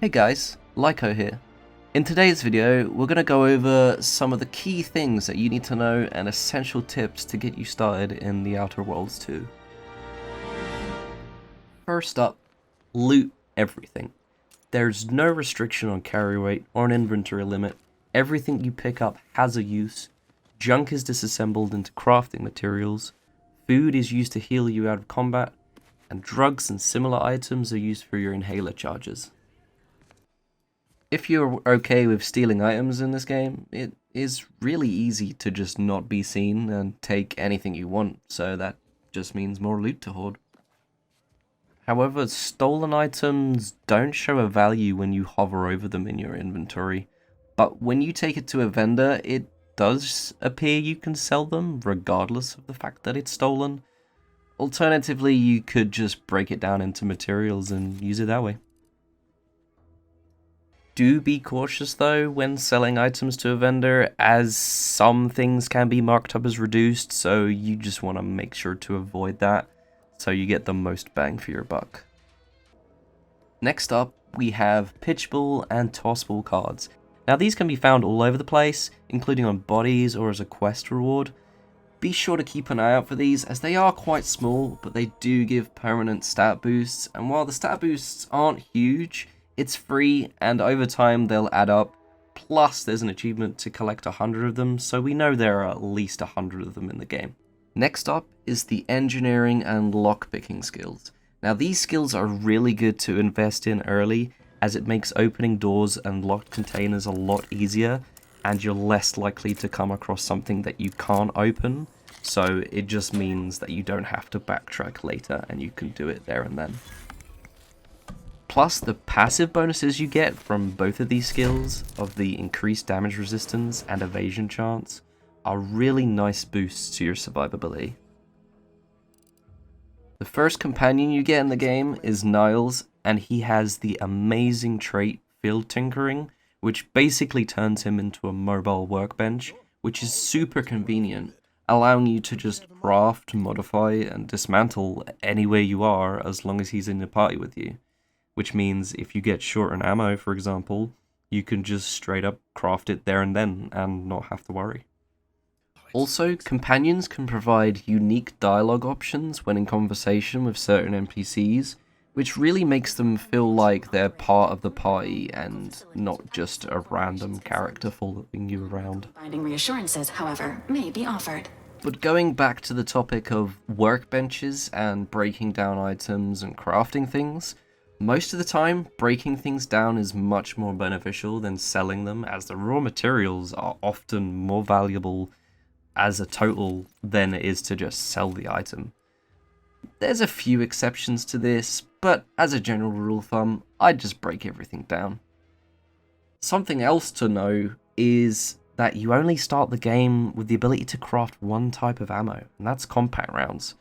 Hey guys, Lyco here. In today's video, we're going to go over some of the key things that you need to know and essential tips to get you started in the Outer Worlds 2. First up, loot everything. There's no restriction on carry weight or an inventory limit. Everything you pick up has a use. Junk is disassembled into crafting materials. Food is used to heal you out of combat. And drugs and similar items are used for your inhaler charges. If you're okay with stealing items in this game, it is really easy to just not be seen and take anything you want, so that just means more loot to hoard. However, stolen items don't show a value when you hover over them in your inventory, but when you take it to a vendor, it does appear you can sell them, regardless of the fact that it's stolen. Alternatively, you could just break it down into materials and use it that way. Do be cautious though when selling items to a vendor, as some things can be marked up as reduced, so you just want to make sure to avoid that so you get the most bang for your buck. Next up, we have pitchable and tossable cards. Now these can be found all over the place, including on bodies or as a quest reward. Be sure to keep an eye out for these, as they are quite small, but they do give permanent stat boosts, and while the stat boosts aren't huge, it's free, and over time they'll add up. Plus, there's an achievement to collect 100 of them, so we know there are at least 100 of them in the game. Next up is the engineering and lockpicking skills. Now, these skills are really good to invest in early, as it makes opening doors and locked containers a lot easier, and you're less likely to come across something that you can't open, so it just means that you don't have to backtrack later, and you can do it there and then. Plus, the passive bonuses you get from both of these skills, of the increased damage resistance and evasion chance, are really nice boosts to your survivability. The first companion you get in the game is Niles, and he has the amazing trait Field Tinkering, which basically turns him into a mobile workbench, which is super convenient, allowing you to just craft, modify, and dismantle anywhere you are as long as he's in the party with you. Which means if you get short on ammo, for example, you can just straight up craft it there and then and not have to worry. Also, companions can provide unique dialogue options when in conversation with certain NPCs, which really makes them feel like they're part of the party and not just a random character following you around. Binding reassurances, however, may be offered. But going back to the topic of workbenches and breaking down items and crafting things, most of the time, breaking things down is much more beneficial than selling them, as the raw materials are often more valuable as a total than it is to just sell the item. There's a few exceptions to this, but as a general rule of thumb, I'd just break everything down. Something else to know is that you only start the game with the ability to craft one type of ammo, and that's compact rounds.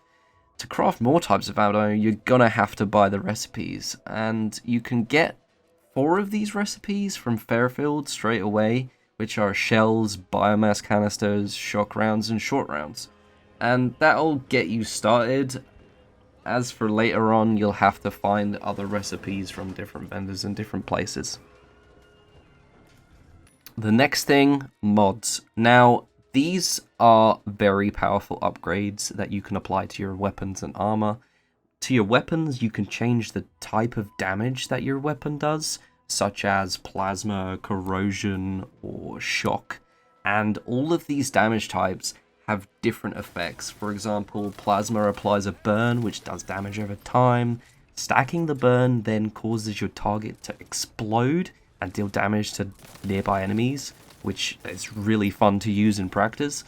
To craft more types of ammo, you're gonna have to buy the recipes, and you can get 4 of these recipes from Fairfield straight away, which are shells, biomass canisters, shock rounds, and short rounds. And that'll get you started. As for later on, you'll have to find other recipes from different vendors in different places. The next thing, mods. Now, these are very powerful upgrades that you can apply to your weapons and armor. To your weapons, you can change the type of damage that your weapon does, such as plasma, corrosion, or shock. And all of these damage types have different effects. For example, plasma applies a burn, which does damage over time. Stacking the burn then causes your target to explode and deal damage to nearby enemies, which is really fun to use in practice.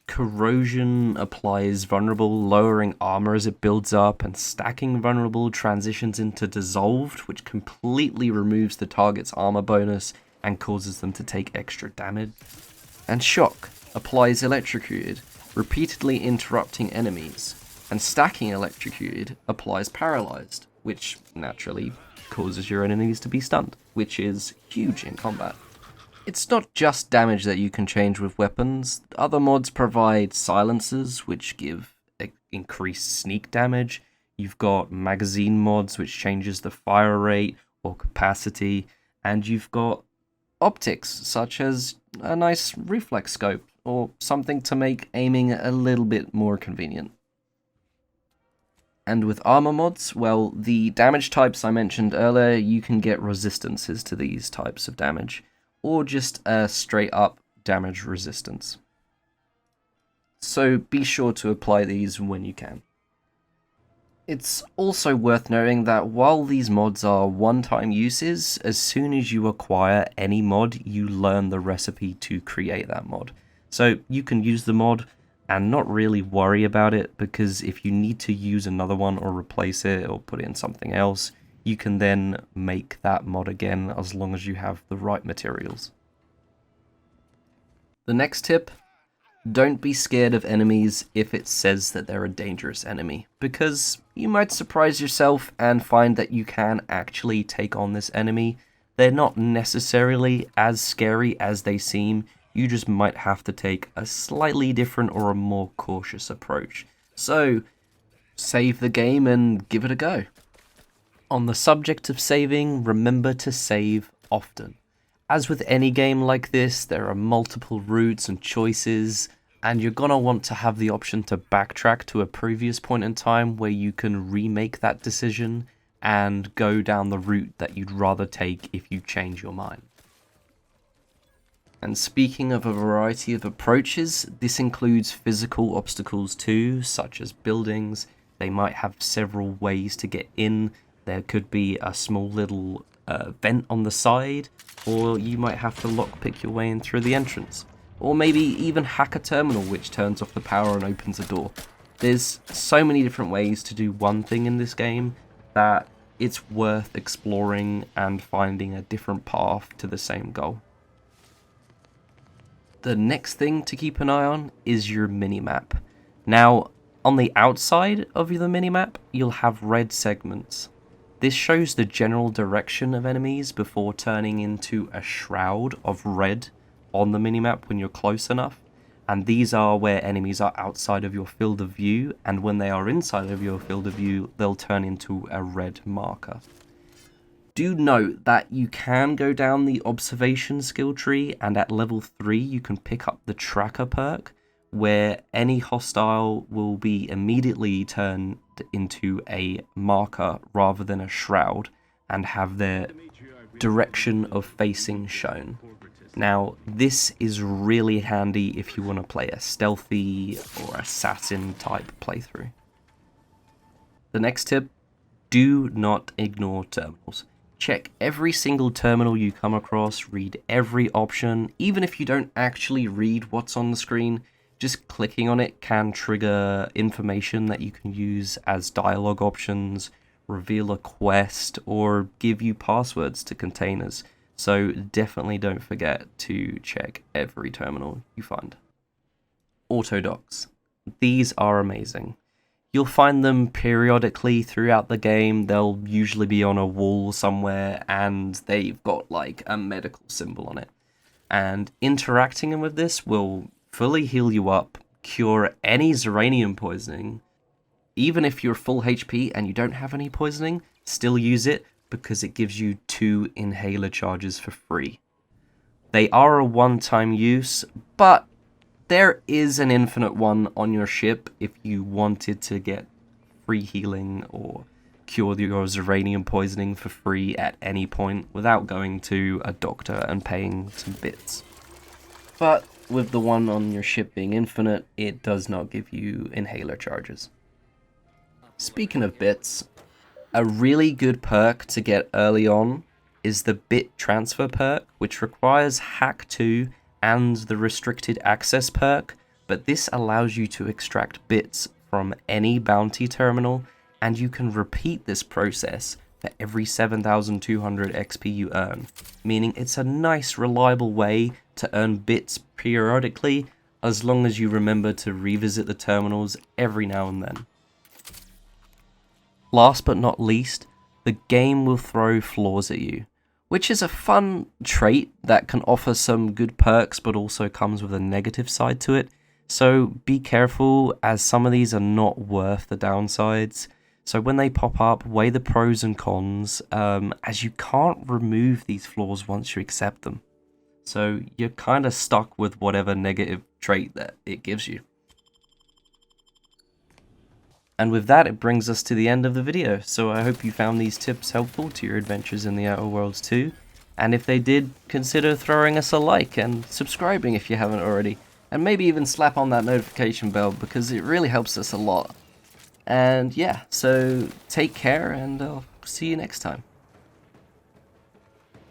Corrosion applies vulnerable, lowering armor as it builds up, and stacking vulnerable transitions into dissolved, which completely removes the target's armor bonus and causes them to take extra damage. And shock applies electrocuted, repeatedly interrupting enemies, and stacking electrocuted applies paralyzed, which naturally causes your enemies to be stunned, which is huge in combat. It's not just damage that you can change with weapons. Other mods provide silencers, which give increased sneak damage. You've got magazine mods, which changes the fire rate, or capacity, and you've got optics, such as a nice reflex scope, or something to make aiming a little bit more convenient. And with armor mods, well, the damage types I mentioned earlier, you can get resistances to these types of damage, or just a straight up damage resistance. So be sure to apply these when you can. It's also worth noting that while these mods are one-time uses, as soon as you acquire any mod, you learn the recipe to create that mod. So you can use the mod and not really worry about it, because if you need to use another one or replace it or put in something else, you can then make that mod again as long as you have the right materials. The next tip: don't be scared of enemies if it says that they're a dangerous enemy, because you might surprise yourself and find that you can actually take on this enemy. They're not necessarily as scary as they seem, you just might have to take a slightly different or a more cautious approach. So, save the game and give it a go. On the subject of saving, remember to save often. As with any game like this, there are multiple routes and choices, and you're gonna want to have the option to backtrack to a previous point in time where you can remake that decision and go down the route that you'd rather take if you change your mind. And speaking of a variety of approaches, this includes physical obstacles too, such as buildings. They might have several ways to get in. There could be a small little vent on the side, or you might have to lockpick your way in through the entrance. Or maybe even hack a terminal which turns off the power and opens a door. There's so many different ways to do one thing in this game that it's worth exploring and finding a different path to the same goal. The next thing to keep an eye on is your minimap. Now, on the outside of the minimap, you'll have red segments. This shows the general direction of enemies before turning into a shroud of red on the minimap when you're close enough. And these are where enemies are outside of your field of view, and when they are inside of your field of view, they'll turn into a red marker. Do note that you can go down the observation skill tree, and at level 3 you can pick up the tracker perk, where any hostile will be immediately turned into a marker rather than a shroud, and have their direction of facing shown. Now, this is really handy if you want to play a stealthy or assassin type playthrough. The next tip: do not ignore terminals. Check every single terminal you come across, read every option. Even if you don't actually read what's on the screen, just clicking on it can trigger information that you can use as dialogue options, reveal a quest, or give you passwords to containers. So definitely don't forget to check every terminal you find. Auto docks. These are amazing. You'll find them periodically throughout the game. They'll usually be on a wall somewhere, and they've got like a medical symbol on it. And interacting with this will fully heal you up, cure any Zeranium poisoning. Even if you're full HP and you don't have any poisoning, still use it, because it gives you 2 inhaler charges for free. They are a one-time use, but there is an infinite one on your ship if you wanted to get free healing or cure your Zeranium poisoning for free at any point without going to a doctor and paying some bits. But with the one on your ship being infinite, it does not give you inhaler charges. Speaking of bits, a really good perk to get early on is the bit transfer perk, which requires hack 2 and the restricted access perk, but this allows you to extract bits from any bounty terminal, and you can repeat this process for every 7,200 XP you earn, meaning it's a nice reliable way to earn bits periodically, as long as you remember to revisit the terminals every now and then. Last but not least, the game will throw flaws at you, which is a fun trait that can offer some good perks but also comes with a negative side to it. So be careful, as some of these are not worth the downsides. So when they pop up, weigh the pros and cons, as you can't remove these flaws once you accept them. So you're kind of stuck with whatever negative trait that it gives you. And with that, it brings us to the end of the video. So I hope you found these tips helpful to your adventures in the Outer Worlds 2. And if they did, consider throwing us a like and subscribing if you haven't already. And maybe even slap on that notification bell, because it really helps us a lot. And yeah, so take care, and I'll see you next time.